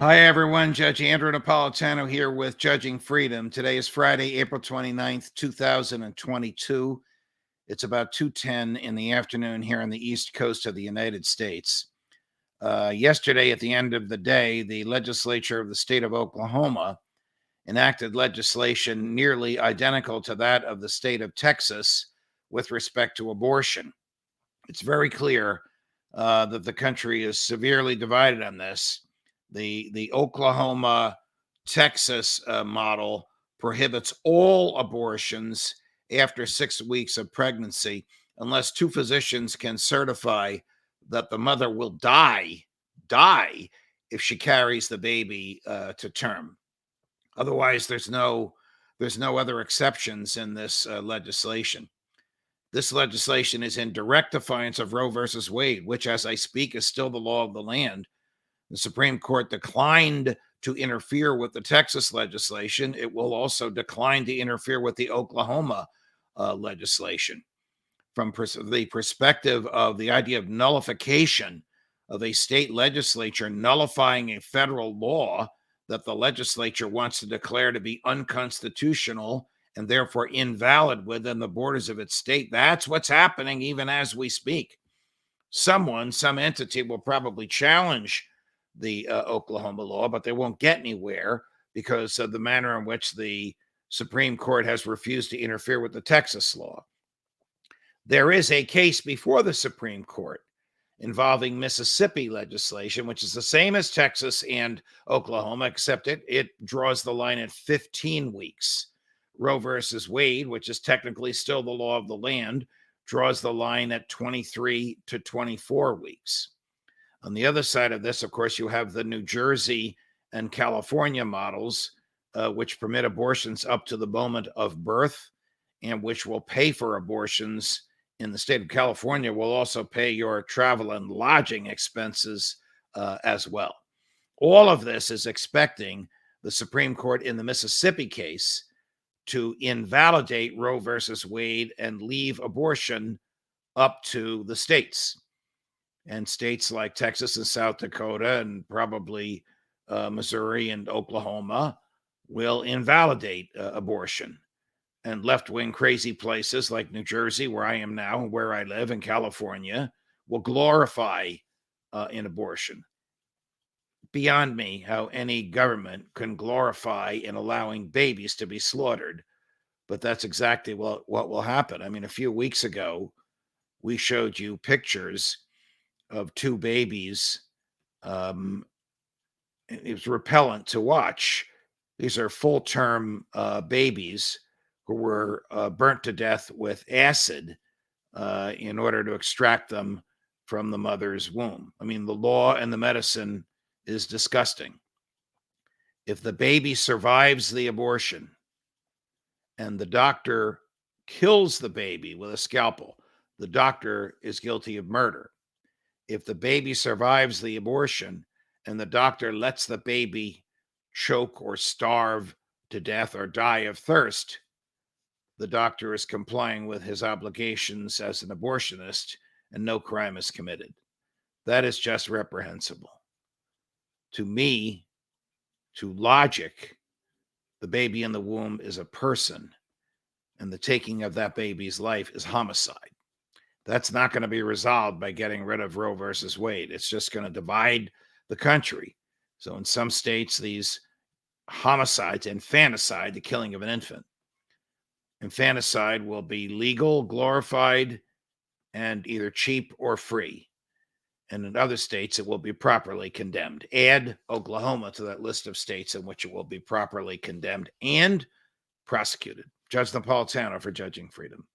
Hi, everyone. Judge Andrew Napolitano here with Judging Freedom. Today is Friday, April 29th, 2022. It's about 2:10 in the afternoon here on the East Coast of the United States. Yesterday, at the end of the day, the legislature of the state of Oklahoma enacted legislation nearly identical to that of the state of Texas with respect to abortion. It's very clear that the country is severely divided on this. The Oklahoma Texas model prohibits all abortions after 6 weeks of pregnancy unless two physicians can certify that the mother will die if she carries the baby to term. Otherwise, there's no other exceptions in this legislation. This legislation is in direct defiance of Roe versus Wade, which, as I speak, is still the law of the land. The Supreme Court declined to interfere with the Texas legislation. It will also decline to interfere with the Oklahoma legislation. From the perspective of the idea of nullification of a state legislature nullifying a federal law that the legislature wants to declare to be unconstitutional and therefore invalid within the borders of its state, that's what's happening even as we speak. Some entity will probably challenge the Oklahoma law, but they won't get anywhere because of the manner in which the Supreme Court has refused to interfere with the Texas law. There is a case before the Supreme Court involving Mississippi legislation, which is the same as Texas and Oklahoma, except it draws the line at 15 weeks. Roe versus Wade, which is technically still the law of the land, draws the line at 23 to 24 weeks. On the other side of this, of course, you have the New Jersey and California models, which permit abortions up to the moment of birth and which will pay for abortions. In the state of California, will also pay your travel and lodging expenses as well. All of this is expecting the Supreme Court in the Mississippi case to invalidate Roe versus Wade and leave abortion up to the states. And states like Texas and South Dakota and probably Missouri and Oklahoma will invalidate abortion. And left-wing crazy places like New Jersey, where I am now, where I live, in California, will glorify an abortion. Beyond me how any government can glorify in allowing babies to be slaughtered. But that's exactly what will happen. I mean, a few weeks ago, we showed you pictures of two babies. It was repellent to watch. These are full-term babies who were burnt to death with acid in order to extract them from the mother's womb. I mean, the law and the medicine is disgusting. If the baby survives the abortion and the doctor kills the baby with a scalpel, the doctor is guilty of murder. If the baby survives the abortion and the doctor lets the baby choke or starve to death or die of thirst, the doctor is complying with his obligations as an abortionist and no crime is committed. That is just reprehensible. To me, to logic, the baby in the womb is a person, and the taking of that baby's life is homicide. That's not going to be resolved by getting rid of Roe versus Wade. It's just going to divide the country. So in some states, these homicides, infanticide, the killing of an infant, infanticide will be legal, glorified, and either cheap or free. And in other states, it will be properly condemned. Add Oklahoma to that list of states in which it will be properly condemned and prosecuted. Judge Napolitano for Judging Freedom.